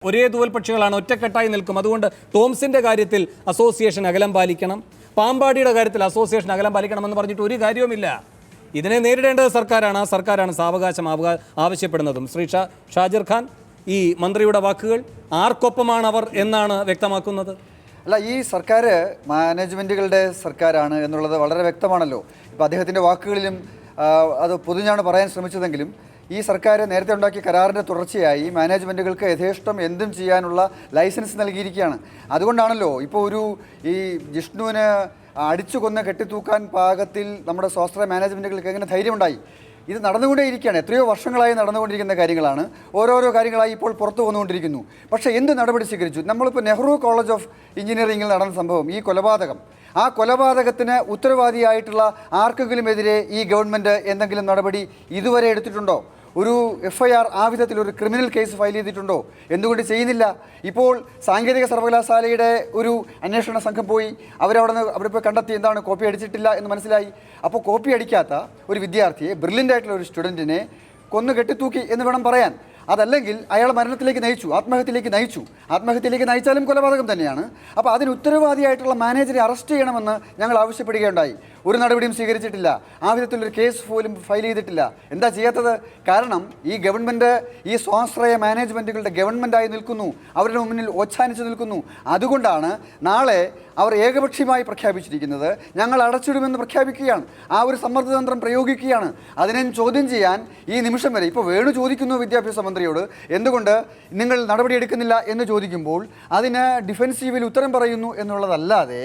ഒരേ തൂവൽപക്ഷികളാണ്, ഒറ്റക്കെട്ടായി നിൽക്കും. അതുകൊണ്ട് ടോംസിൻ്റെ കാര്യത്തിൽ അസോസിയേഷൻ അകലം പാലിക്കണം, പാമ്പാടിയുടെ കാര്യത്തിൽ അസോസിയേഷൻ അകലം പാലിക്കണമെന്ന് പറഞ്ഞിട്ട് ഒരു കാര്യവുമില്ല. ഇതിനെ നേരിടേണ്ടത് സർക്കാരാണ്. ആ സർക്കാരാണ് സാവകാശം ആവശ്യപ്പെടുന്നതും. ശ്രീ ഷാജിർ ഖാൻ, ഈ മന്ത്രിയുടെ വാക്കുകൾ ആർക്കൊപ്പമാണ് അവർ എന്നാണ് വ്യക്തമാക്കുന്നത്? അല്ല, ഈ സർക്കാർ മാനേജ്മെൻറ്റുകളുടെ സർക്കാരാണ് എന്നുള്ളത് വളരെ വ്യക്തമാണല്ലോ. ഇപ്പോൾ അദ്ദേഹത്തിൻ്റെ വാക്കുകളിലും അത് പൊതുഞ്ഞാണ് പറയാൻ ശ്രമിച്ചതെങ്കിലും ഈ സർക്കാർ നേരത്തെ ഉണ്ടാക്കിയ കരാറിൻ്റെ തുടർച്ചയായി മാനേജ്മെൻറ്റുകൾക്ക് യഥേഷ്ടം എന്തും ചെയ്യാനുള്ള ലൈസൻസ് നൽകിയിരിക്കുകയാണ്. അതുകൊണ്ടാണല്ലോ ഇപ്പോൾ ഈ ജിഷ്ണുവിന് അടിച്ചു കൊന്ന് കെട്ടിത്തൂക്കാൻ പാകത്തിൽ നമ്മുടെ സ്വാശ്രയ മാനേജ്മെൻറ്റുകൾക്ക് എങ്ങനെ ധൈര്യമുണ്ടായി? ഇത് നടന്നുകൊണ്ടേയിരിക്കുകയാണ്. എത്രയോ വർഷങ്ങളായി നടന്നുകൊണ്ടിരിക്കുന്ന കാര്യങ്ങളാണ്. ഓരോരോ കാര്യങ്ങളായി ഇപ്പോൾ പുറത്തു വന്നുകൊണ്ടിരിക്കുന്നു. പക്ഷേ എന്ത് നടപടി സ്വീകരിച്ചു? നമ്മളിപ്പോൾ നെഹ്റു കോളേജ് ഓഫ് എഞ്ചിനീയറിംഗിൽ നടന്ന സംഭവം, ഈ കൊലപാതകം, ആ കൊലപാതകത്തിന് ഉത്തരവാദിയായിട്ടുള്ള ആർക്കെങ്കിലുമെതിരെ ഈ ഗവൺമെൻറ് എന്തെങ്കിലും നടപടി ഇതുവരെ എടുത്തിട്ടുണ്ടോ? ഒരു FIR, ആ വിധത്തിൽ ഒരു ക്രിമിനൽ കേസ് ഫയൽ ചെയ്തിട്ടുണ്ടോ? എന്തുകൊണ്ട് ചെയ്യുന്നില്ല? ഇപ്പോൾ സാങ്കേതിക സർവകലാശാലയുടെ ഒരു അന്വേഷണ സംഘം പോയി അവിടെ പോയി കണ്ടെത്തി, എന്താണ്, കോപ്പി അടിച്ചിട്ടില്ല എന്ന് മനസ്സിലായി. അപ്പോൾ കോപ്പി അടിക്കാത്ത ഒരു വിദ്യാർത്ഥിയെ, ബ്രില്യൻ്റ് ആയിട്ടുള്ള ഒരു സ്റ്റുഡൻറ്റിനെ കൊന്നു കെട്ടിത്തൂക്കി എന്ന് വേണം പറയാൻ. അതല്ലെങ്കിൽ അയാൾ മരണത്തിലേക്ക് നയിച്ചു, ആത്മഹത്യയിലേക്ക് നയിച്ചാലും കൊലപാതകം തന്നെയാണ്. അപ്പോൾ അതിന് ഉത്തരവാദിയായിട്ടുള്ള മാനേജറെ അറസ്റ്റ് ചെയ്യണമെന്ന് ഞങ്ങൾ ആവശ്യപ്പെടുകയുണ്ടായി. ഒരു നടപടിയും സ്വീകരിച്ചിട്ടില്ല. ആ വിധത്തിലൊരു കേസ് പോലും ഫയൽ ചെയ്തിട്ടില്ല. എന്താ ചെയ്യാത്തത്? കാരണം ഈ ഗവൺമെൻറ് ഈ സ്വാശ്രയ മാനേജ്മെൻറ്റുകളുടെ ഗവൺമെൻറ്റായി നിൽക്കുന്നു, അവരുടെ മുന്നിൽ ഓച്ഛാനിച്ച് നിൽക്കുന്നു. അതുകൊണ്ടാണ് നാളെ അവർ ഏകപക്ഷീയമായി പ്രഖ്യാപിച്ചിരിക്കുന്നത്. ഞങ്ങൾ അടച്ചിടുമെന്ന് പ്രഖ്യാപിക്കുകയാണ്. ആ ഒരു സമ്മർദ്ദതന്ത്രം പ്രയോഗിക്കുകയാണ്. അതിനെ ചോദ്യം ചെയ്യാൻ ഈ നിമിഷം വരെ ഇപ്പോൾ വേണു ചോദിക്കുന്നു വിദ്യാഭ്യാസ മന്ത്രിയോട്, എന്തുകൊണ്ട് നിങ്ങൾ നടപടിയെടുക്കുന്നില്ല എന്ന് ചോദിക്കുമ്പോൾ അതിന് ഡിഫെൻസീവിൽ ഉത്തരം പറയുന്നു എന്നുള്ളതല്ലാതെ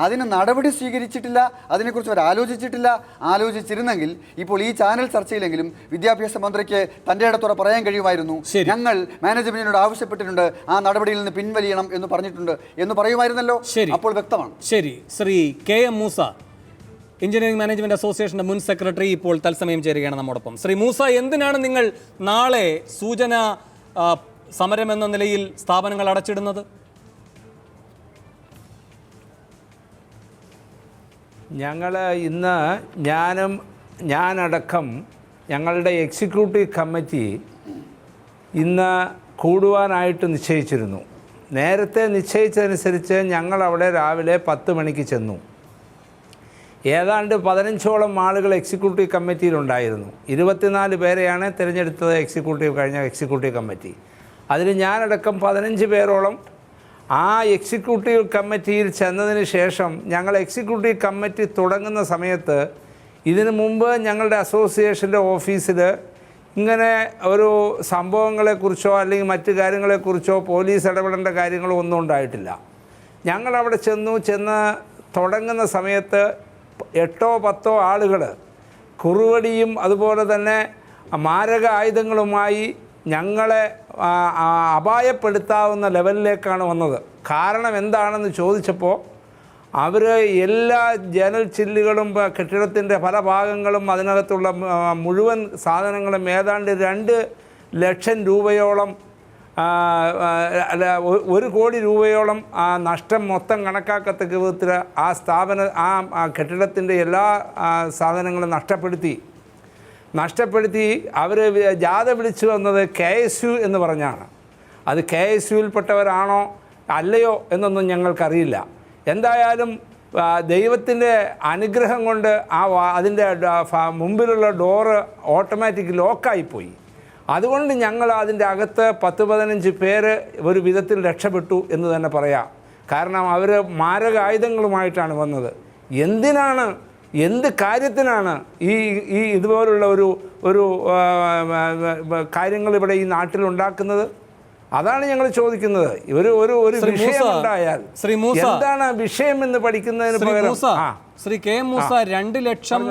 അതിന് നടപടി സ്വീകരിച്ചിട്ടില്ല, അതിനെക്കുറിച്ച് അവർ ആലോചിച്ചിട്ടില്ല. ആലോചിച്ചിരുന്നെങ്കിൽ ഇപ്പോൾ ഈ ചാനൽ ചർച്ചയിലെങ്കിലും വിദ്യാഭ്യാസ മന്ത്രിക്ക് തൻ്റെ ഇടത്തോടെ പറയാൻ കഴിയുമായിരുന്നു, ഞങ്ങൾ മാനേജ്മെന്റിനോട് ആവശ്യപ്പെട്ടിട്ടുണ്ട്, ആ നടപടിയിൽ നിന്ന് പിൻവലിയണം എന്ന് പറഞ്ഞിട്ടുണ്ട് എന്ന് പറയുമായിരുന്നല്ലോ. അപ്പോൾ വ്യക്തമാണ്. ശരി. Shri KM Moosa, engineering management അസോസിയേഷന്റെ മുൻ സെക്രട്ടറി, ഇപ്പോൾ തത്സമയം ചേരുകയാണ് നമ്മോടൊപ്പം. ശ്രീ മൂസ, എന്തിനാണ് നിങ്ങൾ നാളെ സൂചന സമരം എന്ന നിലയിൽ സ്ഥാപനങ്ങൾ അടച്ചിടുന്നത്? ഞങ്ങൾ ഇന്ന് ഞാനടക്കം ഞങ്ങളുടെ എക്സിക്യൂട്ടീവ് കമ്മിറ്റി ഇന്ന് കൂടുവാനായിട്ട് നിശ്ചയിച്ചിരുന്നു. നേരത്തെ നിശ്ചയിച്ചതനുസരിച്ച് ഞങ്ങളവിടെ രാവിലെ 10 മണിക്ക് ചെന്നു. ഏതാണ്ട് 15ഓളം ആളുകൾ എക്സിക്യൂട്ടീവ് കമ്മിറ്റിയിലുണ്ടായിരുന്നു. 24 പേരെയാണ് തിരഞ്ഞെടുത്തത് കഴിഞ്ഞ എക്സിക്യൂട്ടീവ് കമ്മിറ്റി. അതിൽ ഞാനടക്കം 15 പേരോളം ആ എക്സിക്യൂട്ടീവ് കമ്മിറ്റിയിൽ ചെന്നതിന് ശേഷം ഞങ്ങൾ എക്സിക്യൂട്ടീവ് കമ്മിറ്റി തുടങ്ങുന്ന സമയത്ത് ഇതിനു മുമ്പ് ഞങ്ങളുടെ അസോസിയേഷൻ്റെ ഓഫീസിൽ ഇങ്ങനെ ഒരു സംഭവങ്ങളെക്കുറിച്ചോ അല്ലെങ്കിൽ മറ്റു കാര്യങ്ങളെക്കുറിച്ചോ പോലീസ് ഇടപെടേണ്ട കാര്യങ്ങളോ ഒന്നും ഉണ്ടായിട്ടില്ല. ഞങ്ങളവിടെ ചെന്ന് തുടങ്ങുന്ന സമയത്ത് 8-10 ആളുകൾ കുറുവടിയും അതുപോലെ തന്നെ മാരക ആയുധങ്ങളുമായി ഞങ്ങളെ അപായപ്പെടുത്താവുന്ന ലെവലിലേക്കാണ് വന്നത്. കാരണം എന്താണെന്ന് ചോദിച്ചപ്പോൾ അവർ എല്ലാ ജനൽ ചില്ലുകളും കെട്ടിടത്തിൻ്റെ പല ഭാഗങ്ങളും അതിനകത്തുള്ള മുഴുവൻ സാധനങ്ങളും ഏതാണ്ട് 2 ലക്ഷം രൂപയോളം, അല്ല 1 കോടി രൂപയോളം നഷ്ടം മൊത്തം കണക്കാക്കത്തക്ക വിധത്തിൽ ആ കെട്ടിടത്തിൻ്റെ എല്ലാ സാധനങ്ങളും നഷ്ടപ്പെടുത്തി അവർ ജാഥ വിളിച്ചു വന്നത് KSU എന്ന് പറഞ്ഞാണ്. അത് KSUവിൽപ്പെട്ടവരാണോ അല്ലയോ എന്നൊന്നും ഞങ്ങൾക്കറിയില്ല. എന്തായാലും ദൈവത്തിൻ്റെ അനുഗ്രഹം കൊണ്ട് അതിൻ്റെ മുമ്പിലുള്ള ഡോറ് ഓട്ടോമാറ്റിക് ലോക്കായിപ്പോയി. അതുകൊണ്ട് ഞങ്ങൾ അതിൻ്റെ അകത്ത് 10-15 പേര് ഒരു വിധത്തിൽ രക്ഷപ്പെട്ടു എന്ന് തന്നെ പറയാം. കാരണം അവർ മാരക ആയുധങ്ങളുമായിട്ടാണ് വന്നത്. എന്ത് കാര്യത്തിനാണ് ഈ ഇതുപോലുള്ള ഒരു കാര്യങ്ങൾ ഇവിടെ ഈ നാട്ടിലുണ്ടാക്കുന്നത്? അതാണ് ഞങ്ങൾ ചോദിക്കുന്നത്. ഒരു വിഷയം ഉണ്ടായാൽ എന്താണ് വിഷയം എന്ന് പഠിക്കുന്നതിന് പകരം ശ്രീ KM മൂസ 2 ലക്ഷം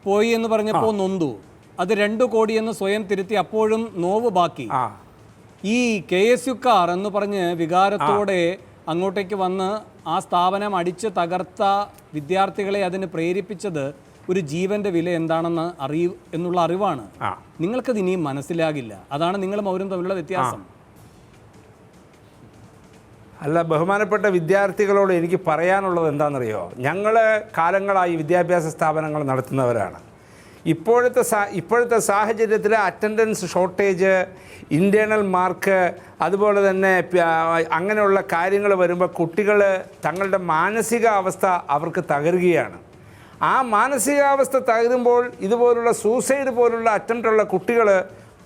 പോയി എന്ന് പറഞ്ഞപ്പോൾ നൊന്തു. അത് 2 കോടി എന്ന് സ്വയം തിരുത്തി, അപ്പോഴും നോവ് ബാക്കി. ഈ KSUക്കാർ എന്ന് പറഞ്ഞ് വികാരത്തോടെ അങ്ങോട്ടേക്ക് വന്ന് ആ സ്ഥാപനം അടിച്ച് തകർത്ത വിദ്യാർത്ഥികളെ അതിന് പ്രേരിപ്പിച്ചത് ഒരു ജീവന്റെ വില എന്താണെന്ന് എന്നുള്ള അറിവാണ്. നിങ്ങൾക്കത് ഇനിയും മനസ്സിലാകില്ല. അതാണ് നിങ്ങളും അവരും തമ്മിലുള്ള വ്യത്യാസം. അല്ല, ബഹുമാനപ്പെട്ട വിദ്യാർത്ഥികളോട് എനിക്ക് പറയാനുള്ളത് എന്താണെന്നറിയോ? ഞങ്ങൾ കാലങ്ങളായി വിദ്യാഭ്യാസ സ്ഥാപനങ്ങൾ നടത്തുന്നവരാണ്. ഇപ്പോഴത്തെ സാഹചര്യത്തിൽ അറ്റൻഡൻസ് ഷോർട്ടേജ്, ഇൻറ്റേർണൽ മാർക്ക്, അതുപോലെ തന്നെ അങ്ങനെയുള്ള കാര്യങ്ങൾ വരുമ്പോൾ കുട്ടികൾ തങ്ങളുടെ മാനസികാവസ്ഥ അവർക്ക് തകരുകയാണ്. ആ മാനസികാവസ്ഥ തകരുമ്പോൾ ഇതുപോലുള്ള സൂസൈഡ് പോലുള്ള അറ്റംപ്റ്റുള്ള കുട്ടികൾ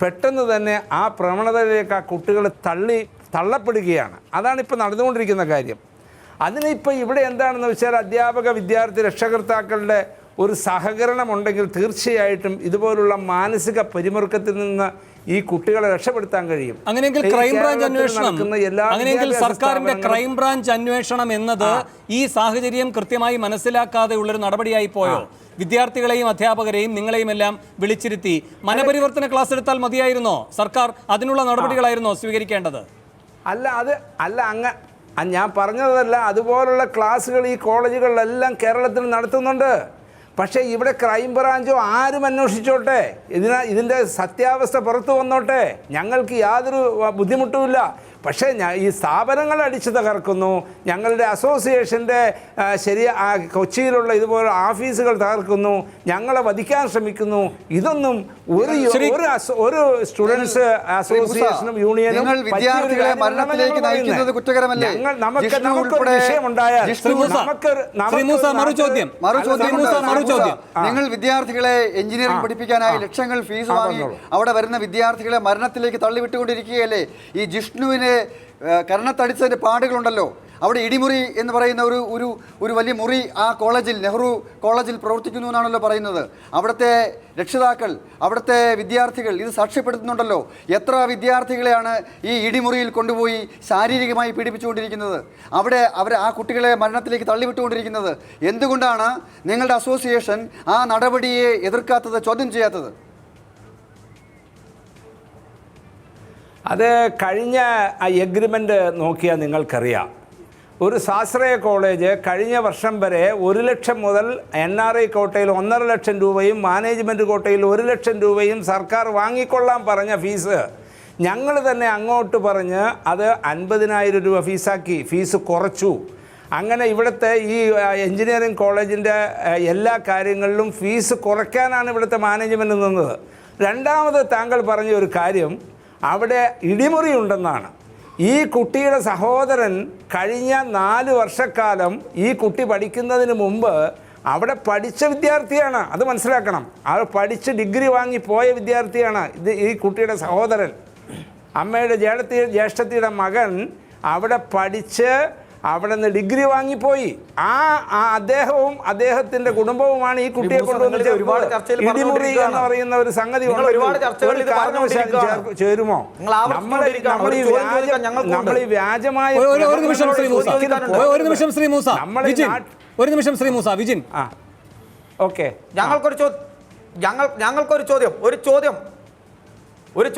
പെട്ടെന്ന് തന്നെ ആ പ്രവണതയിലേക്ക് ആ കുട്ടികൾ തള്ളപ്പെടുകയാണ്. അതാണിപ്പോൾ നടന്നുകൊണ്ടിരിക്കുന്ന കാര്യം. അതിനിപ്പോൾ ഇവിടെ എന്താണെന്ന് വെച്ചാൽ അധ്യാപക വിദ്യാർത്ഥി രക്ഷകർത്താക്കളുടെ ഒരു സഹകരണം ഉണ്ടെങ്കിൽ തീർച്ചയായിട്ടും ഇതുപോലുള്ള മാനസിക പിരിമുറുക്കത്തിൽ നിന്ന് ഈ കുട്ടികളെ രക്ഷപ്പെടുത്താൻ കഴിയും. അങ്ങനെയെങ്കിൽ ക്രൈംബ്രാഞ്ച് അന്വേഷണം, അങ്ങനെയെങ്കിൽ സർക്കാരിന്റെ ക്രൈംബ്രാഞ്ച് അന്വേഷണം എന്നത് ഈ സാഹചര്യം കൃത്യമായി മനസ്സിലാക്കാതെയുള്ളൊരു നടപടിയായി പോയോ? വിദ്യാർത്ഥികളെയും അധ്യാപകരെയും നിങ്ങളെയും എല്ലാം വിളിച്ചിരുത്തി മനപരിവർത്തന ക്ലാസ് എടുത്താൽ മതിയായിരുന്നോ? സർക്കാർ അതിനുള്ള നടപടികളായിരുന്നോ സ്വീകരിക്കേണ്ടത്? ഞാൻ പറഞ്ഞതല്ല, അതുപോലുള്ള ക്ലാസ്സുകൾ ഈ കോളേജുകളിലെല്ലാം കേരളത്തിൽ നടത്തുന്നുണ്ട്. പക്ഷേ ഇവിടെ ക്രൈംബ്രാഞ്ചോ ആരും അന്വേഷിച്ചോട്ടെ, ഇതിൻ്റെ സത്യാവസ്ഥ പുറത്തു വന്നോട്ടെ, ഞങ്ങൾക്ക് യാതൊരു ബുദ്ധിമുട്ടുമില്ല. പക്ഷേ ഈ സ്ഥാപനങ്ങൾ അടിച്ചു തകർക്കുന്നു, ഞങ്ങളുടെ അസോസിയേഷൻ്റെ കൊച്ചിയിലുള്ള ഇതുപോലെ ഓഫീസുകൾ തകർക്കുന്നു, ഞങ്ങളെ വധിക്കാൻ ശ്രമിക്കുന്നു. ഇതൊന്നും ഒരു സ്റ്റുഡൻസ് അസോസിയേഷനും യൂണിയനും നമുക്കൊരു വിഷയമുണ്ടായാൽ നിങ്ങൾ വിദ്യാർത്ഥികളെ എഞ്ചിനീയറിംഗ് പഠിപ്പിക്കാനായി ലക്ഷങ്ങൾ ഫീസ് വാങ്ങി അവിടെ വരുന്ന വിദ്യാർത്ഥികളെ മരണത്തിലേക്ക് തള്ളിവിട്ടുകൊണ്ടിരിക്കുകയല്ലേ? ഈ ജിഷ്ണുവിനെ കരണത്തടിച്ചതിന്റെ പാടുകളുണ്ടല്ലോ. അവിടെ ഇടിമുറി എന്ന് പറയുന്ന ഒരു വലിയ മുറി ആ കോളേജിൽ, നെഹ്റു കോളേജിൽ പ്രവർത്തിക്കുന്നു എന്നാണല്ലോ പറയുന്നത്. അവിടുത്തെ രക്ഷിതാക്കൾ, അവിടുത്തെ വിദ്യാർത്ഥികൾ ഇത് സാക്ഷ്യപ്പെടുത്തുന്നുണ്ടല്ലോ. എത്ര വിദ്യാർത്ഥികളെയാണ് ഈ ഇടിമുറിയിൽ കൊണ്ടുപോയി ശാരീരികമായി പീഡിപ്പിച്ചുകൊണ്ടിരിക്കുന്നത്, അവിടെ ആ കുട്ടികളെ മരണത്തിലേക്ക് തള്ളിവിട്ടുകൊണ്ടിരിക്കുന്നത്? എന്തുകൊണ്ടാണ് നിങ്ങളുടെ അസോസിയേഷൻ ആ നടപടിയെ എതിർക്കാത്തത്, ചോദ്യം ചെയ്യാത്തത്? അത് കഴിഞ്ഞ എഗ്രിമെൻ്റ് നോക്കിയാൽ നിങ്ങൾക്കറിയാം. ഒരു സ്വാശ്രയ കോളേജ് കഴിഞ്ഞ വർഷം വരെ 1 ലക്ഷം മുതൽ NRI കോട്ടയിൽ 1.5 ലക്ഷം രൂപയും മാനേജ്മെൻറ്റ് കോട്ടയിൽ 1 ലക്ഷം രൂപയും സർക്കാർ വാങ്ങിക്കൊള്ളാൻ പറഞ്ഞ ഫീസ് ഞങ്ങൾ തന്നെ അങ്ങോട്ട് പറഞ്ഞ് അത് 50,000 രൂപ ഫീസ് കുറച്ചു. അങ്ങനെ ഇവിടുത്തെ ഈ എഞ്ചിനീയറിംഗ് കോളേജിൻ്റെ എല്ലാ കാര്യങ്ങളിലും ഫീസ് കുറയ്ക്കാനാണ് ഇവിടുത്തെ മാനേജ്മെൻറ്റ് നിന്നത്. രണ്ടാമത് താങ്കൾ പറഞ്ഞ ഒരു കാര്യം, അവിടെ ഇടിമുറി ഉണ്ടെന്നാണ്. ഈ കുട്ടിയുടെ സഹോദരൻ കഴിഞ്ഞ 4 വർഷക്കാലം ഈ കുട്ടി പഠിക്കുന്നതിന് മുമ്പ് അവിടെ പഠിച്ച വിദ്യാർത്ഥിയാണ്, അത് മനസ്സിലാക്കണം. അവർ പഠിച്ച് ഡിഗ്രി വാങ്ങി പോയ വിദ്യാർത്ഥിയാണ് ഈ കുട്ടിയുടെ സഹോദരൻ. അമ്മയുടെ ജ്യേഷ്ഠത്തിയുടെ മകൻ അവിടെ പഠിച്ച് അവിടെ നിന്ന് ഡിഗ്രി വാങ്ങിപ്പോയി. അദ്ദേഹവും അദ്ദേഹത്തിന്റെ കുടുംബവുമാണ് ഈ കുട്ടിയെ കൊണ്ടുവന്ന് ഇടിമുറി എന്ന് പറയുന്ന ഒരു സംഗതി ചേരുമോ? നമ്മൾ ഈ വ്യാജമായ വിജിൻ, ഓക്കെ, ഞങ്ങൾക്കൊരു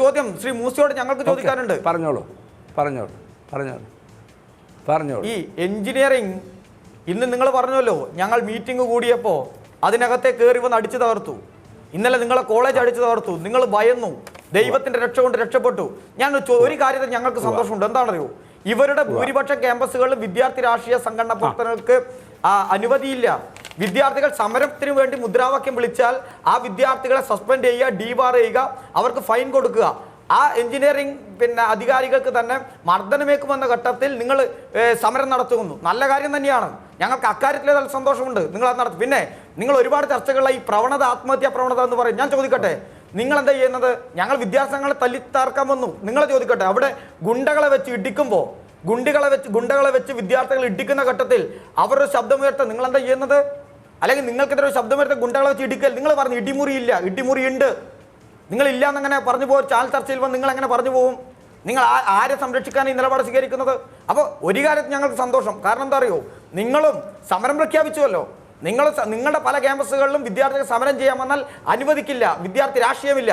ചോദ്യം ശ്രീ മൂസയോട് ഞങ്ങൾക്ക് ചോദിക്കാനുണ്ട്. പറഞ്ഞോളൂ. ഈ എഞ്ചിനീയറിംഗ് ഇന്ന് നിങ്ങൾ പറഞ്ഞല്ലോ, ഞങ്ങൾ മീറ്റിംഗ് കൂടിയപ്പോൾ അതിനകത്തെ കയറി വന്ന് അടിച്ചു തകർത്തു. ഇന്നലെ നിങ്ങളെ കോളേജ് അടിച്ചു തകർത്തു. നിങ്ങൾ ഭയന്നു, ദൈവത്തിന്റെ രക്ഷ കൊണ്ട് രക്ഷപ്പെട്ടു. ഞാൻ ഒരു കാര്യത്തിൽ ഞങ്ങൾക്ക് സന്തോഷമുണ്ട്. എന്താണെന്നറിയോ? ഇവരുടെ ഭൂരിപക്ഷ ക്യാമ്പസുകളിലും വിദ്യാർത്ഥി രാഷ്ട്രീയ സംഘടന പ്രവർത്തനങ്ങൾക്ക് അനുമതിയില്ല. വിദ്യാർത്ഥികൾ സമരത്തിന് വേണ്ടി മുദ്രാവാക്യം വിളിച്ചാൽ ആ വിദ്യാർത്ഥികളെ സസ്പെൻഡ് ചെയ്യുക, ഡീബാർ ചെയ്യുക, അവർക്ക് ഫൈൻ കൊടുക്കുക. ആ എഞ്ചിനീയറിംഗ് അധികാരികൾക്ക് തന്നെ മർദ്ദനമേക്കുമെന്ന ഘട്ടത്തിൽ നിങ്ങൾ സമരം നടത്തുന്നു. നല്ല കാര്യം തന്നെയാണ്. ഞങ്ങൾക്ക് അക്കാര്യത്തിൽ നല്ല സന്തോഷമുണ്ട്. നിങ്ങൾ അത് നടത്തും. പിന്നെ നിങ്ങൾ ഒരുപാട് ചർച്ചകളിലെ ഈ പ്രവണത, ആത്മഹത്യാ പ്രവണത എന്ന് പറയും. ഞാൻ ചോദിക്കട്ടെ, നിങ്ങൾ എന്താ ചെയ്യുന്നത്? ഞങ്ങൾ വിദ്യാർത്ഥികളെ തല്ലിത്താർക്കാൻ വന്നു. നിങ്ങളെ ചോദിക്കട്ടെ, അവിടെ ഗുണ്ടകളെ വെച്ച് ഇടിക്കുമ്പോൾ, ഗുണ്ടകളെ വെച്ച് വിദ്യാർത്ഥികൾ ഇടിക്കുന്ന ഘട്ടത്തിൽ അവരുടെ ശബ്ദമുയർത്താൻ നിങ്ങൾ എന്താ ചെയ്യുന്നത്? അല്ലെങ്കിൽ നിങ്ങൾക്കെതിരെ ഒരു ശബ്ദമുയർത്ത ഗുണ്ടകളെ വെച്ച് ഇടിക്കൽ. നിങ്ങൾ പറഞ്ഞു ഇടിമുറിയില്ല, ഇടിമുറിയുണ്ട്. നിങ്ങളില്ല എന്നങ്ങനെ പറഞ്ഞു പോകും. ചാനൽ ചർച്ചയിൽ വന്ന് നിങ്ങൾ എങ്ങനെ പറഞ്ഞു പോകും? നിങ്ങൾ ആരെ സംരക്ഷിക്കാൻ ഈ നിലപാട് സ്വീകരിക്കുന്നത്? അപ്പോൾ ഒരു കാര്യത്തിൽ ഞങ്ങൾക്ക് സന്തോഷം. കാരണം എന്താ അറിയോ, നിങ്ങളും സമരം പ്രഖ്യാപിച്ചുവല്ലോ. നിങ്ങളുടെ പല ക്യാമ്പസുകളിലും വിദ്യാർത്ഥികൾ സമരം ചെയ്യാൻ വന്നാൽ അനുവദിക്കില്ല, വിദ്യാർത്ഥി രാഷ്ട്രീയമില്ല.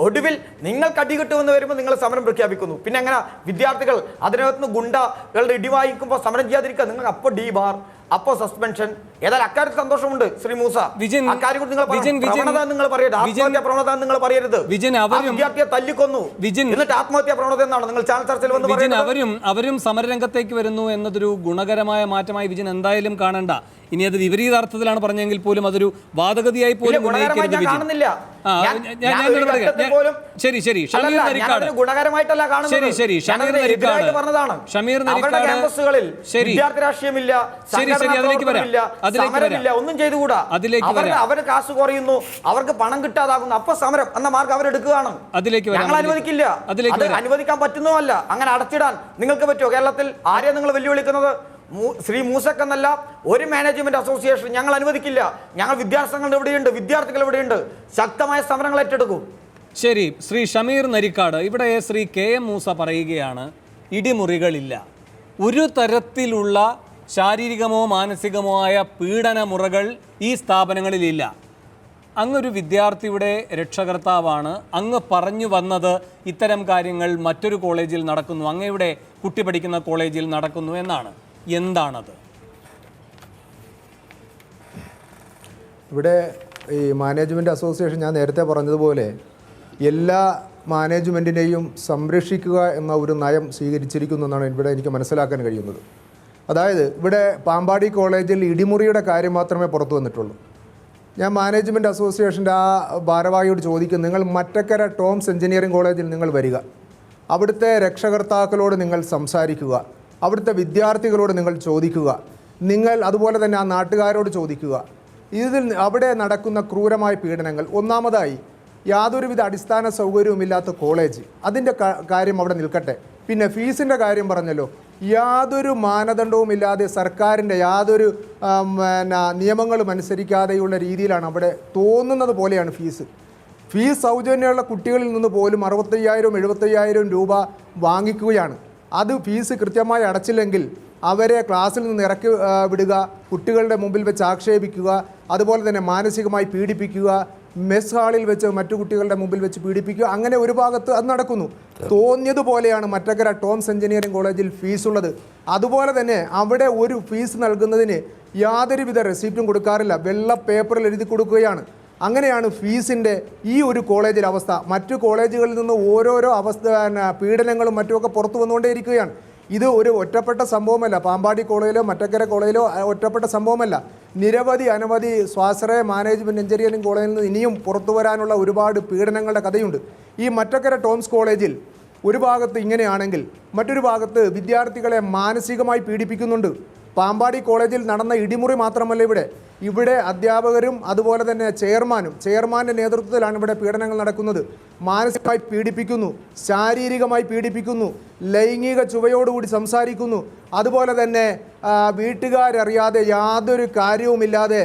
ഒടുവിൽ നിങ്ങൾക്ക് അടി കിട്ടുമെന്ന് വരുമ്പോൾ നിങ്ങൾ സമരം പ്രഖ്യാപിക്കുന്നു. പിന്നെ എങ്ങനെ വിദ്യാർത്ഥികൾ അതിനകത്ത് ഗുണ്ടകളുടെ ഇടിവായിക്കുമ്പോൾ സമരം ചെയ്യാതിരിക്കുക? നിങ്ങൾക്ക് അപ്പോൾ ഡി ബാർ, അപ്പോ സസ്പെൻഷൻ. ഏതായാലും അക്കാര്യത്തിൽ സന്തോഷമുണ്ട് ശ്രീ മൂസ. അക്കാര്യം നിങ്ങൾ പറയരുത്, ആത്മഹത്യാ പ്രവണത നിങ്ങൾ പറയരുത്. വിദ്യാർത്ഥിയെ തല്ലിക്കൊന്നു എന്നിട്ട് ആത്മഹത്യാ പ്രവണത എന്നാണ് നിങ്ങൾ ചാനൽ ചർച്ചയിൽ വന്ന് പറയുന്നത്. അവരും സമരരംഗത്തേക്ക് വരുന്നു എന്നതൊരു ഗുണകരമായ മാറ്റമായി വിജയൻ എന്തായാലും കാണണ്ട. ഇനി അത് വിപരീതാർത്ഥത്തിലാണ് പറഞ്ഞെങ്കിൽ പോലും അതൊരു വാദഗതിയായി പോലും ശരി ശരി ഷമീർ നരിക്കാട് ശരി ഷമീർ നരിക്കാട് ഷമീർ നരിക്കാട് ശരി രാഷ്ട്രീയമില്ല, ശരി അതിലേക്ക് വരാം, ഒന്നും ചെയ്തുകൂടാ. അവര് കാശ് കുറയുന്നു, അവർക്ക് പണം കിട്ടാതാകുന്നു, അപ്പൊ സമരം എന്ന മാർഗം അവരെടുക്കുകയാണ്. ഞങ്ങൾ അനുവദിക്കില്ല, അനുവദിക്കാൻ പറ്റുന്നതല്ല. അങ്ങനെ അടച്ചിടാൻ നിങ്ങൾക്ക് പറ്റുമോ? കേരളത്തിൽ ആരെയാ നിങ്ങൾ വെല്ലുവിളിക്കുന്നത്? ശ്രീ മൂസക്ക് എന്നല്ല, ഒരു മാനേജ്മെന്റ് അസോസിയേഷൻ ഞങ്ങൾ അനുവദിക്കില്ല. ഞങ്ങൾ വിദ്യാർത്ഥികൾ എവിടെയുണ്ട്, വിദ്യാർത്ഥികൾ എവിടെയുണ്ട്, ശക്തമായ സമരങ്ങൾ ഏറ്റെടുക്കും. ശരി, ശ്രീ ഷമീർ നരിക്കാട്, ഇവിടെ ശ്രീ KM മൂസ പറയുകയാണ് ഇടിമുറികളില്ല, ഒരു തരത്തിലുള്ള ശാരീരികമോ മാനസികമോ ആയ പീഡന മുറകൾ ഈ സ്ഥാപനങ്ങളിലില്ല. അങ്ങൊരു വിദ്യാർത്ഥിയുടെ രക്ഷകർത്താവാണ്, അങ്ങ് പറഞ്ഞു വന്നത് ഇത്തരം കാര്യങ്ങൾ മറ്റൊരു കോളേജിൽ നടക്കുന്നു, അങ്ങയുടെ കുട്ടി പഠിക്കുന്ന കോളേജിൽ നടക്കുന്നു എന്നാണ്. എന്താണത്? ഇവിടെ ഈ മാനേജ്മെൻറ്റ് അസോസിയേഷൻ ഞാൻ നേരത്തെ പറഞ്ഞതുപോലെ എല്ലാ മാനേജ്മെൻറ്റിനെയും സംരക്ഷിക്കുക എന്ന ഒരു നയം സ്വീകരിച്ചിരിക്കുന്നു എന്നാണ് ഇവിടെ എനിക്ക് മനസ്സിലാക്കാൻ കഴിയുന്നത്. അതായത് ഇവിടെ പാമ്പാടി കോളേജിൽ ഇടിമുറിയുടെ കാര്യം മാത്രമേ പുറത്തു വന്നിട്ടുള്ളൂ. ഞാൻ മാനേജ്മെൻറ്റ് അസോസിയേഷൻ്റെ ആ ഭാരവാഹിയോട് ചോദിക്കും, നിങ്ങൾ മറ്റക്കര ടോംസ് എഞ്ചിനീയറിംഗ് കോളേജിൽ നിങ്ങൾ വരിക, അവിടുത്തെ രക്ഷകർത്താക്കളോട് നിങ്ങൾ സംസാരിക്കുക, അവിടുത്തെ വിദ്യാർത്ഥികളോട് നിങ്ങൾ ചോദിക്കുക, നിങ്ങൾ അതുപോലെ തന്നെ ആ നാട്ടുകാരോട് ചോദിക്കുക. അവിടെ നടക്കുന്ന ക്രൂരമായ പീഡനങ്ങൾ, ഒന്നാമതായി യാതൊരുവിധ അടിസ്ഥാന സൗകര്യവുമില്ലാത്ത കോളേജ്, അതിൻ്റെ കാര്യം അവിടെ നിൽക്കട്ടെ. പിന്നെ ഫീസിൻ്റെ കാര്യം പറഞ്ഞല്ലോ, യാതൊരു മാനദണ്ഡവുമില്ലാതെ സർക്കാരിൻ്റെ യാതൊരു നിയമങ്ങളും അനുസരിക്കാതെയുള്ള രീതിയിലാണ് അവിടെ തോന്നുന്നത് പോലെയാണ് ഫീസ് സൗജന്യമുള്ള കുട്ടികളിൽ നിന്ന് പോലും 65,000-75,000 രൂപ വാങ്ങിക്കുകയാണ്. അത് ഫീസ് കൃത്യമായി അടച്ചില്ലെങ്കിൽ അവരെ ക്ലാസ്സിൽ നിന്ന് ഇറക്കി വിടുക, കുട്ടികളുടെ മുമ്പിൽ വെച്ച് ആക്ഷേപിക്കുക, അതുപോലെ തന്നെ മാനസികമായി പീഡിപ്പിക്കുക, മെസ് ഹാളിൽ വെച്ച് മറ്റു കുട്ടികളുടെ മുമ്പിൽ വെച്ച് പീഡിപ്പിക്കുക, അങ്ങനെ ഒരു ഭാഗത്ത് അത് നടക്കുന്നു. തോന്നിയതുപോലെയാണ് മറ്റക്കര ടോംസ് എഞ്ചിനീയറിംഗ് കോളേജിൽ ഫീസുള്ളത്. അതുപോലെ തന്നെ അവിടെ ഒരു ഫീസ് നൽകുന്നതിന് യാതൊരുവിധ റെസിപ്റ്റും കൊടുക്കാറില്ല, വെള്ള പേപ്പറിൽ എഴുതി കൊടുക്കുകയാണ്. അങ്ങനെയാണ് ഫീസിൻ്റെ ഈ ഒരു കോളേജിലെ അവസ്ഥ. മറ്റു കോളേജുകളിൽ നിന്ന് ഓരോരോ പീഡനങ്ങളും മറ്റുമൊക്കെ പുറത്തു വന്നുകൊണ്ടേയിരിക്കുകയാണ്. ഇത് ഒരു ഒറ്റപ്പെട്ട സംഭവമല്ല, പാമ്പാടി കോളേജിലോ മറ്റക്കര കോളേജിലോ ഒറ്റപ്പെട്ട സംഭവമല്ല. അനവധി സ്വാശ്രയ മാനേജ്മെൻറ്റ് എഞ്ചിനീയറിംഗ് കോളേജിൽ നിന്ന് ഇനിയും പുറത്തു വരാനുള്ള ഒരുപാട് പീഡനങ്ങളുടെ കഥയുണ്ട്. ഈ മറ്റക്കര ടോംസ് കോളേജിൽ ഒരു ഭാഗത്ത് ഇങ്ങനെയാണെങ്കിൽ മറ്റൊരു ഭാഗത്ത് വിദ്യാർത്ഥികളെ മാനസികമായി പീഡിപ്പിക്കുന്നുണ്ട്. പാമ്പാടി കോളേജിൽ നടന്ന ഇടിമുറി മാത്രമല്ല, ഇവിടെ അധ്യാപകരും അതുപോലെ തന്നെ ചെയർമാൻ്റെ നേതൃത്വത്തിലാണ് ഇവിടെ പീഡനങ്ങൾ നടക്കുന്നത്. മാനസികമായി പീഡിപ്പിക്കുന്നു, ശാരീരികമായി പീഡിപ്പിക്കുന്നു, ലൈംഗിക ചുവയോടുകൂടി സംസാരിക്കുന്നു, അതുപോലെ തന്നെ വീട്ടുകാരറിയാതെ യാതൊരു കാര്യവുമില്ലാതെ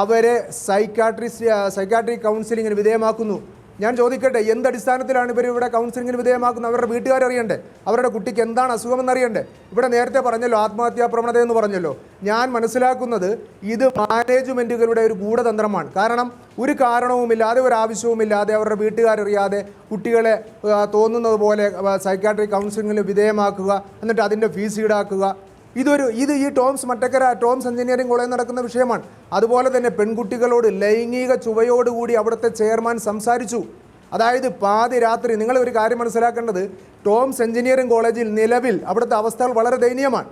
അവരെ സൈക്കാട്രിക് കൗൺസിലിങ്ങിന് വിധേയമാക്കുന്നു. ഞാൻ ചോദിക്കട്ടെ, എന്തടിസ്ഥാനത്തിലാണ് ഇവർ ഇവിടെ കൗൺസിലിങ്ങിന് വിധേയമാക്കുന്നത്? അവരുടെ വീട്ടുകാരറിയണ്ടേ? അവരുടെ കുട്ടിക്ക് എന്താണ് അസുഖമെന്നറിയണ്ടേ? ഇവിടെ നേരത്തെ പറഞ്ഞല്ലോ ആത്മഹത്യാ പ്രവണത എന്ന് പറഞ്ഞല്ലോ. ഞാൻ മനസ്സിലാക്കുന്നത് ഇത് മാനേജ്മെൻറ്റുകളുടെ ഒരു ഗൂഢതന്ത്രമാണ്. കാരണം ഒരു കാരണവുമില്ലാതെ ഒരു ആവശ്യവുമില്ലാതെ അവരുടെ വീട്ടുകാരറിയാതെ കുട്ടികളെ തോന്നുന്നത് പോലെ സൈക്കാട്രിക് കൗൺസിലിങ്ങിന് വിധേയമാക്കുക, എന്നിട്ട് അതിൻ്റെ ഫീസ് ഈടാക്കുക. ഇത് ഈ മറ്റക്കര ടോംസ് എഞ്ചിനീയറിംഗ് കോളേജിൽ നടക്കുന്ന വിഷയമാണ്. അതുപോലെ തന്നെ പെൺകുട്ടികളോട് ലൈംഗിക ചുവയോടുകൂടി അവിടുത്തെ ചെയർമാൻ സംസാരിച്ചു. അതായത് പാതിരാത്രി. നിങ്ങൾ ഒരു കാര്യം മനസ്സിലാക്കേണ്ടത്, ടോംസ് എഞ്ചിനീയറിംഗ് കോളേജിൽ നിലവിൽ അവിടുത്തെ അവസ്ഥകൾ വളരെ ദയനീയമാണ്.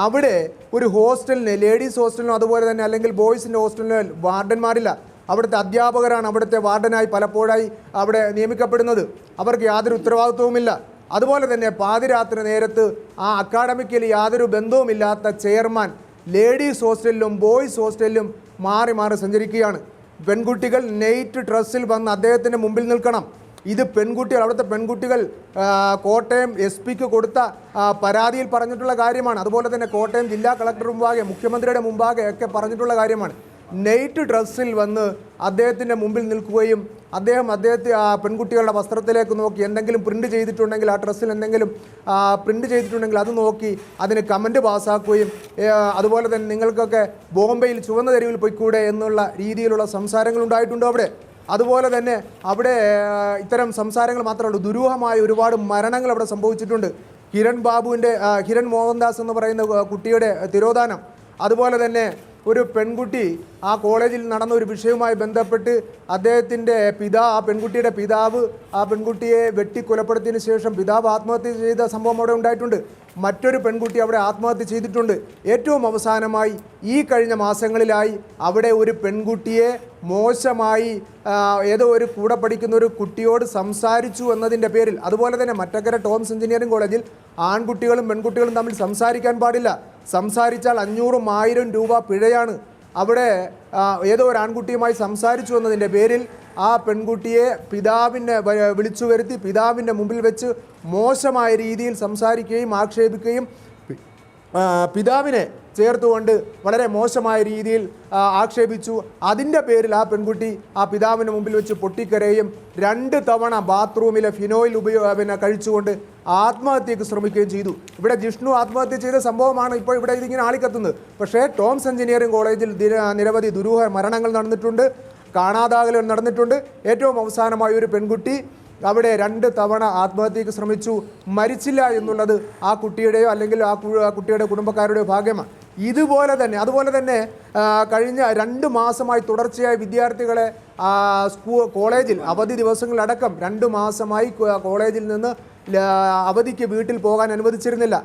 അവിടെ ഒരു ഹോസ്റ്റലിന്, ലേഡീസ് ഹോസ്റ്റലിനോ അതുപോലെ തന്നെ അല്ലെങ്കിൽ ബോയ്സിൻ്റെ ഹോസ്റ്റലിനോ വാർഡന്മാരില്ല. അവിടുത്തെ അധ്യാപകരാണ് അവിടുത്തെ വാർഡനായി പലപ്പോഴായി അവിടെ നിയമിക്കപ്പെടുന്നത്. അവർക്ക് യാതൊരു ഉത്തരവാദിത്വവുമില്ല. അതുപോലെ തന്നെ പാതിരാത്രി നേരത്ത് ആ അക്കാഡമിക്കലി യാതൊരു ബന്ധവുമില്ലാത്ത ചെയർമാൻ ലേഡീസ് ഹോസ്റ്റലിലും ബോയ്സ് ഹോസ്റ്റലിലും മാറി സഞ്ചരിക്കുകയാണ്. പെൺകുട്ടികൾ നൈറ്റ് ഡ്രസ്സിൽ വന്ന് അദ്ദേഹത്തിൻ്റെ മുമ്പിൽ നിൽക്കണം. ഇത് അവിടുത്തെ പെൺകുട്ടികൾ കോട്ടയം SP കൊടുത്ത പരാതിയിൽ പറഞ്ഞിട്ടുള്ള കാര്യമാണ്. അതുപോലെ തന്നെ കോട്ടയം ജില്ലാ കളക്ടർ മുമ്പാകെ, മുഖ്യമന്ത്രിയുടെ മുമ്പാകെ ഒക്കെ പറഞ്ഞിട്ടുള്ള കാര്യമാണ്. നൈറ്റ് ഡ്രസ്സിൽ വന്ന് അദ്ദേഹത്തിൻ്റെ മുമ്പിൽ നിൽക്കുകയും അദ്ദേഹത്തെ ആ പെൺകുട്ടികളുടെ വസ്ത്രത്തിലേക്ക് നോക്കി എന്തെങ്കിലും പ്രിൻ്റ് ചെയ്തിട്ടുണ്ടെങ്കിൽ, ആ ഡ്രസ്സിൽ എന്തെങ്കിലും പ്രിൻ്റ് ചെയ്തിട്ടുണ്ടെങ്കിൽ അത് നോക്കി അതിന് കമൻറ്റ് പാസ്സാക്കുകയും അതുപോലെ തന്നെ നിങ്ങൾക്കൊക്കെ ബോംബെയിൽ ചുവന്ന തെരുവിൽ പോയിക്കൂടെ എന്നുള്ള രീതിയിലുള്ള സംസാരങ്ങൾ ഉണ്ടായിട്ടുണ്ട് അവിടെ. അതുപോലെ തന്നെ അവിടെ ഇത്തരം സംസാരങ്ങൾ മാത്രമല്ല, ദുരൂഹമായ ഒരുപാട് മരണങ്ങൾ അവിടെ സംഭവിച്ചിട്ടുണ്ട്. ഹിരൺ മോഹൻദാസ് എന്ന് പറയുന്ന കുട്ടിയുടെ തിരോധാനം, അതുപോലെ തന്നെ ഒരു പെൺകുട്ടി ആ കോളേജിൽ നടന്ന ഒരു വിഷയവുമായി ബന്ധപ്പെട്ട് അദ്ദേഹത്തിൻ്റെ ആ പെൺകുട്ടിയുടെ പിതാവ് ആ പെൺകുട്ടിയെ വെട്ടിക്കൊലപ്പെടുത്തിയതിന് ശേഷം പിതാവ് ആത്മഹത്യ ചെയ്ത സംഭവം അവിടെ ഉണ്ടായിട്ടുണ്ട്. മറ്റൊരു പെൺകുട്ടി അവിടെ ആത്മഹത്യ ചെയ്തിട്ടുണ്ട്. ഏറ്റവും അവസാനമായി ഈ കഴിഞ്ഞ മാസങ്ങളിലായി അവിടെ ഒരു പെൺകുട്ടിയെ മോശമായി ഏതോ ഒരു കൂടെ പഠിക്കുന്ന ഒരു കുട്ടിയോട് സംസാരിച്ചു എന്നതിൻ്റെ പേരിൽ, അതുപോലെ തന്നെ മറ്റക്കര ടോംസ് എഞ്ചിനീയറിംഗ് കോളേജിൽ ആൺകുട്ടികളും പെൺകുട്ടികളും തമ്മിൽ സംസാരിക്കാൻ പാടില്ല, സംസാരിച്ചാൽ 500-ഉം 1000 രൂപ പിഴയാണ്. അവിടെ ഏതോ ഒരു ആൺകുട്ടിയുമായി സംസാരിച്ചു എന്നതിൻ്റെ പേരിൽ ആ പെൺകുട്ടിയെ പിതാവിനെ വിളിച്ചു വരുത്തി പിതാവിൻ്റെ മുമ്പിൽ വെച്ച് മോശമായ രീതിയിൽ സംസാരിക്കുകയും ആക്ഷേപിക്കുകയും പിതാവിനെ ചേർത്തുകൊണ്ട് വളരെ മോശമായ രീതിയിൽ ആക്ഷേപിച്ചു. അതിൻ്റെ പേരിൽ ആ പെൺകുട്ടി ആ പിതാവിൻ്റെ മുമ്പിൽ വെച്ച് പൊട്ടിക്കരയും 2 തവണ ബാത്റൂമിലെ ഫിനോയിൽ കഴിച്ചുകൊണ്ട് ആത്മഹത്യക്ക് ശ്രമിക്കുകയും ചെയ്തു. ഇവിടെ ജിഷ്ണു ആത്മഹത്യ ചെയ്ത സംഭവമാണ് ഇപ്പോൾ ഇവിടെ ഇതിങ്ങനെ ആളിക്കത്തുന്നത്. പക്ഷേ ടോംസ് എഞ്ചിനീയറിംഗ് കോളേജിൽ നിരവധി ദുരൂഹ മരണങ്ങൾ നടന്നിട്ടുണ്ട്, കാണാതാകലുകൾ നടന്നിട്ടുണ്ട്. ഏറ്റവും അവസാനമായ ഒരു പെൺകുട്ടി അവിടെ 2 തവണ ആത്മഹത്യക്ക് ശ്രമിച്ചു, മരിച്ചില്ല എന്നുള്ളത് ആ കുട്ടിയുടെയോ അല്ലെങ്കിൽ ആ കുട്ടിയുടെ കുടുംബക്കാരുടെയോ ഭാഗ്യമാണ്. അതുപോലെ തന്നെ കഴിഞ്ഞ 2 മാസമായി തുടർച്ചയായി വിദ്യാർത്ഥികളെ കോളേജിൽ അവധി ദിവസങ്ങളടക്കം 2 മാസമായി കോളേജിൽ നിന്ന് അവധിക്ക് വീട്ടിൽ പോകാൻ അനുവദിച്ചിരുന്നില്ല.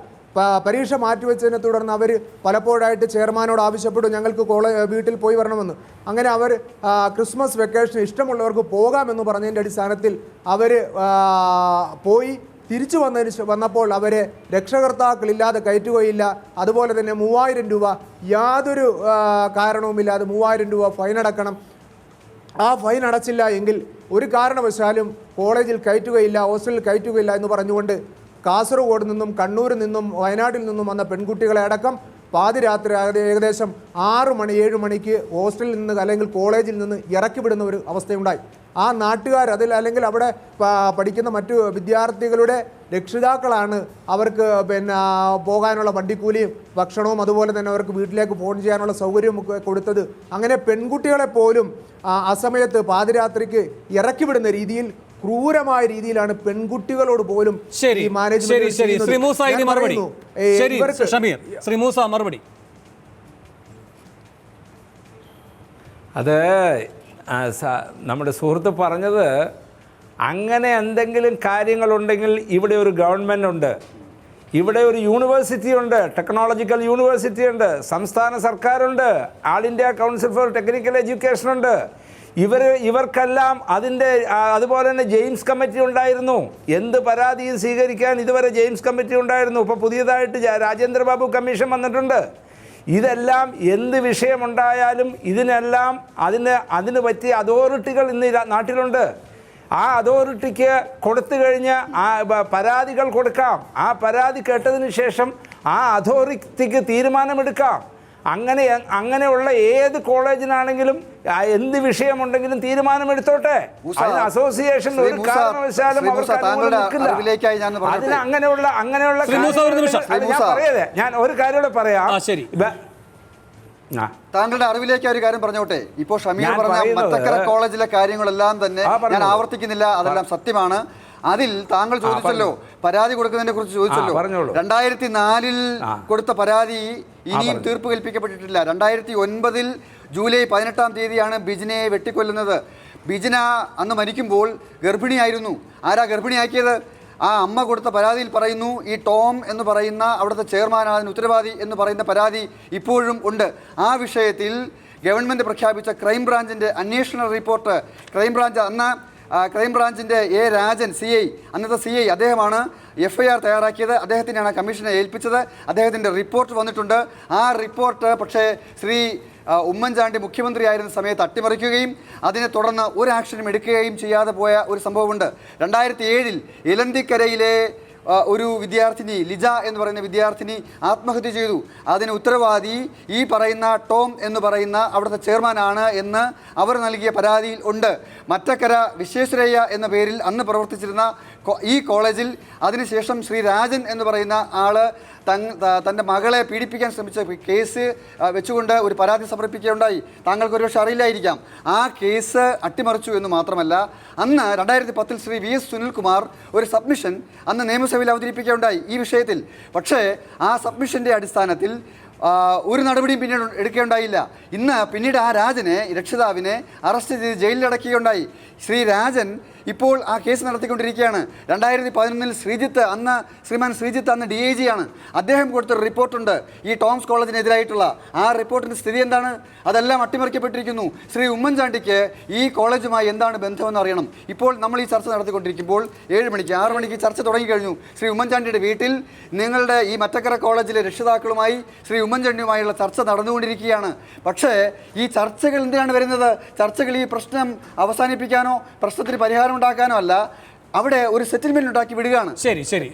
പരീക്ഷ മാറ്റിവെച്ചതിനെ തുടർന്ന് അവർ പലപ്പോഴായിട്ട് ചെയർമാനോട് ആവശ്യപ്പെട്ടു ഞങ്ങൾക്ക് വീട്ടിൽ പോയി വരണമെന്ന്. അങ്ങനെ അവർ ക്രിസ്മസ് വെക്കേഷൻ ഇഷ്ടമുള്ളവർക്ക് പോകാമെന്ന് പറഞ്ഞതിൻ്റെ അടിസ്ഥാനത്തിൽ അവർ പോയി. തിരിച്ചു വന്നപ്പോൾ അവരെ രക്ഷകർത്താക്കളില്ലാതെ കയറ്റുകയില്ല. അതുപോലെ തന്നെ 3000 രൂപ യാതൊരു കാരണവുമില്ലാതെ 3000 രൂപ ഫൈൻ അടക്കണം. ആ ഫൈൻ അടച്ചില്ല എങ്കിൽ ഒരു കാരണവശാലും കോളേജിൽ കയറ്റുകയില്ല, ഹോസ്റ്റലിൽ കയറ്റുകയില്ല എന്ന് പറഞ്ഞുകൊണ്ട് കാസർഗോഡ് നിന്നും കണ്ണൂരിൽ നിന്നും വയനാട്ടിൽ നിന്നും വന്ന പെൺകുട്ടികളെ അടക്കം പാതിരാത്രി ഏകദേശം 6 മണി 7 മണിക്ക് ഹോസ്റ്റലിൽ നിന്ന് അല്ലെങ്കിൽ കോളേജിൽ നിന്ന് ഇറക്കി വിടുന്ന ഒരു അവസ്ഥയുണ്ടായി. ആ നാട്ടുകാർ അല്ലെങ്കിൽ അവിടെ പഠിക്കുന്ന മറ്റു വിദ്യാർത്ഥികളുടെ രക്ഷിതാക്കളാണ് അവർക്ക് പോകാനുള്ള വണ്ടിക്കൂലിയും ഭക്ഷണവും അതുപോലെ തന്നെ അവർക്ക് വീട്ടിലേക്ക് ഫോൺ ചെയ്യാനുള്ള സൗകര്യവും കൊടുത്തത്. അങ്ങനെ പെൺകുട്ടികളെ പോലും അസമയത്ത് പാതിരാത്രിക്ക് ഇറക്കി വിടുന്ന രീതിയിൽ ക്രൂരമായ രീതിയിലാണ് പെൺകുട്ടികളോട് പോലും മറുപടി. അത് നമ്മുടെ സുഹൃത്ത് പറഞ്ഞത്, അങ്ങനെ എന്തെങ്കിലും കാര്യങ്ങളുണ്ടെങ്കിൽ ഇവിടെ ഒരു ഗവൺമെൻറ് ഉണ്ട്, ഇവിടെ ഒരു യൂണിവേഴ്സിറ്റി ഉണ്ട്, ടെക്നോളജിക്കൽ യൂണിവേഴ്സിറ്റി ഉണ്ട്, സംസ്ഥാന സർക്കാരുണ്ട്, all India council for technical education ഉണ്ട്. ഇവർക്കെല്ലാം അതുപോലെ തന്നെ ജെയിംസ് കമ്മിറ്റി ഉണ്ടായിരുന്നു. എന്ത് പരാതിയും സ്വീകരിക്കാൻ ഇതുവരെ ജെയിംസ് കമ്മിറ്റി ഉണ്ടായിരുന്നു. ഇപ്പോൾ പുതിയതായിട്ട് രാജേന്ദ്രബാബു കമ്മീഷൻ വന്നിട്ടുണ്ട്. ഇതെല്ലാം എന്ത് വിഷയമുണ്ടായാലും ഇതിനെല്ലാം അതിന് പറ്റിയ അതോറിറ്റികൾ ഇന്ന് നാട്ടിലുണ്ട്. ആ അതോറിറ്റിക്ക് കൊടുത്തു കഴിഞ്ഞ് പരാതികൾ കൊടുക്കാം. ആ പരാതി കേട്ടതിന് ശേഷം ആ അതോറിറ്റിക്ക് തീരുമാനമെടുക്കാം. അങ്ങനെയുള്ള ഏത് കോളേജിനാണെങ്കിലും എന്ത് വിഷയമുണ്ടെങ്കിലും തീരുമാനമെടുത്തോട്ടെ. അതിന് അസോസിയേഷൻ ഒരു കാരണവശാലും അതിന് അങ്ങനെയുള്ള ഞാൻ പറയതേ. ഞാൻ ഒരു കാര്യം കൂടെ പറയാം. താങ്കളുടെ അറിവിലേക്ക് ഒരു കാര്യം പറഞ്ഞോട്ടെ. ഇപ്പോൾ ഷമീർ പറഞ്ഞ മത്തക്കര കോളേജിലെ കാര്യങ്ങളെല്ലാം തന്നെ ഞാൻ ആവർത്തിക്കുന്നില്ല, അതെല്ലാം സത്യമാണ്. അതിൽ താങ്കൾ ചോദിച്ചല്ലോ, പരാതി കൊടുക്കുന്നതിനെ കുറിച്ച് ചോദിച്ചല്ലോ. 2004 കൊടുത്ത പരാതി ഇനിയും തീർപ്പ് കൽപ്പിക്കപ്പെട്ടിട്ടില്ല. 2009 ജൂലൈ 18-ാം തീയതിയാണ് ബിജിനയെ വെട്ടിക്കൊല്ലുന്നത്. ബിജിന അന്ന് മരിക്കുമ്പോൾ ഗർഭിണിയായിരുന്നു. ആരാ ഗർഭിണിയാക്കിയത്? ആ അമ്മ കൊടുത്ത പരാതിയിൽ പറയുന്നു, ഈ ടോം എന്ന് പറയുന്ന അവിടുത്തെ ചെയർമാനാണ് അതിന് ഉത്തരവാദി എന്ന് പറയുന്ന പരാതി ഇപ്പോഴും ഉണ്ട്. ആ വിഷയത്തിൽ ഗവൺമെൻറ് പ്രഖ്യാപിച്ച ക്രൈംബ്രാഞ്ചിൻ്റെ അന്വേഷണ റിപ്പോർട്ട്, ക്രൈംബ്രാഞ്ചിൻ്റെ രാജൻ CI, അന്നത്തെ CI അദ്ദേഹമാണ് FIR തയ്യാറാക്കിയത്. അദ്ദേഹത്തിനെയാണ് കമ്മീഷനെ ഏൽപ്പിച്ചത്. അദ്ദേഹത്തിൻ്റെ റിപ്പോർട്ട് വന്നിട്ടുണ്ട്. ആ റിപ്പോർട്ട് പക്ഷേ ശ്രീ ഉമ്മൻചാണ്ടി മുഖ്യമന്ത്രിയായിരുന്ന സമയത്ത് അട്ടിമറിക്കുകയും അതിനെ തുടർന്ന് ഒരു ആക്ഷനും എടുക്കുകയും ചെയ്യാതെ പോയ ഒരു സംഭവമുണ്ട്. 2007 ഇലന്തിക്കരയിലെ ഒരു വിദ്യാർത്ഥിനി ലിജ എന്ന് പറയുന്ന വിദ്യാർത്ഥിനി ആത്മഹത്യ ചെയ്തു. അതിന് ഉത്തരവാദി ഈ പറയുന്ന ടോം എന്ന് പറയുന്ന അവിടുത്തെ ചെയർമാനാണ് എന്ന് അവർ നൽകിയ പരാതിയിൽ ഉണ്ട്. മറ്റക്കര വിശ്വേശ്വരയ്യ എന്ന പേരിൽ അന്ന് പ്രവർത്തിച്ചിരുന്ന ഈ കോളേജിൽ അതിനുശേഷം ശ്രീ രാജൻ എന്ന് പറയുന്ന ആള് തൻ്റെ മകളെ പീഡിപ്പിക്കാൻ ശ്രമിച്ച കേസ് വെച്ചുകൊണ്ട് ഒരു പരാതി സമർപ്പിക്കുകയുണ്ടായി. താങ്കൾക്ക് ഒരുപക്ഷെ അറിയില്ലായിരിക്കാം. ആ കേസ് അട്ടിമറിച്ചു എന്ന് മാത്രമല്ല, അന്ന് 2010 ശ്രീ VS സുനിൽകുമാർ ഒരു സബ്മിഷൻ അന്ന് നിയമസഭയിൽ അവതരിപ്പിക്കുകയുണ്ടായി ഈ വിഷയത്തിൽ. പക്ഷേ ആ സബ്മിഷൻ്റെ അടിസ്ഥാനത്തിൽ ഒരു നടപടിയും പിന്നീട് എടുക്കുകയുണ്ടായില്ല. പിന്നീട് ആ രാജനെ, രക്ഷിതാവിനെ അറസ്റ്റ് ചെയ്ത് ജയിലിലടക്കുകയുണ്ടായി. ശ്രീ രാജൻ ഇപ്പോൾ ആ കേസ് നടത്തിക്കൊണ്ടിരിക്കുകയാണ്. 2011 ശ്രീമാൻ ശ്രീജിത്ത് അന്ന് DIG ആണ്. അദ്ദേഹം കൊടുത്തൊരു റിപ്പോർട്ടുണ്ട് ഈ ടോംസ് കോളേജിനെതിരായിട്ടുള്ള. ആ റിപ്പോർട്ടിൻ്റെ സ്ഥിതി എന്താണ്? അതെല്ലാം അട്ടിമറിക്കപ്പെട്ടിരിക്കുന്നു. ശ്രീ ഉമ്മൻചാണ്ടിക്ക് ഈ കോളേജുമായി എന്താണ് ബന്ധമെന്ന് അറിയണം. ഇപ്പോൾ നമ്മൾ ഈ ചർച്ച നടത്തിക്കൊണ്ടിരിക്കുമ്പോൾ 7 മണിക്ക് 6 മണിക്ക് ചർച്ച തുടങ്ങിക്കഴിഞ്ഞു. ശ്രീ ഉമ്മൻചാണ്ടിയുടെ വീട്ടിൽ നിങ്ങളുടെ ഈ മറ്റക്കര കോളേജിലെ രക്ഷിതാക്കളുമായി ശ്രീ ഉമ്മൻചാണ്ടിയുമായുള്ള ചർച്ച നടന്നുകൊണ്ടിരിക്കുകയാണ്. പക്ഷേ ഈ ചർച്ചകൾ എന്തിനാണ് വരുന്നത്? ചർച്ചകൾ ഈ പ്രശ്നം അവസാനിപ്പിക്കാനോ പ്രശ്നത്തിന് പരിഹാരം ഉണ്ടാക്കാനോ അല്ല, അവിടെ ഒരു സെറ്റിൽമെന്റ് ഉണ്ടാക്കി വിടുകയാണ്.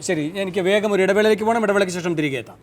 ശരി, എനിക്ക് വേഗം ഒരു ഇടവേളയിലേക്ക് പോകണം. ഇടവേളയ്ക്ക് ശേഷം തിരികെ എത്താം.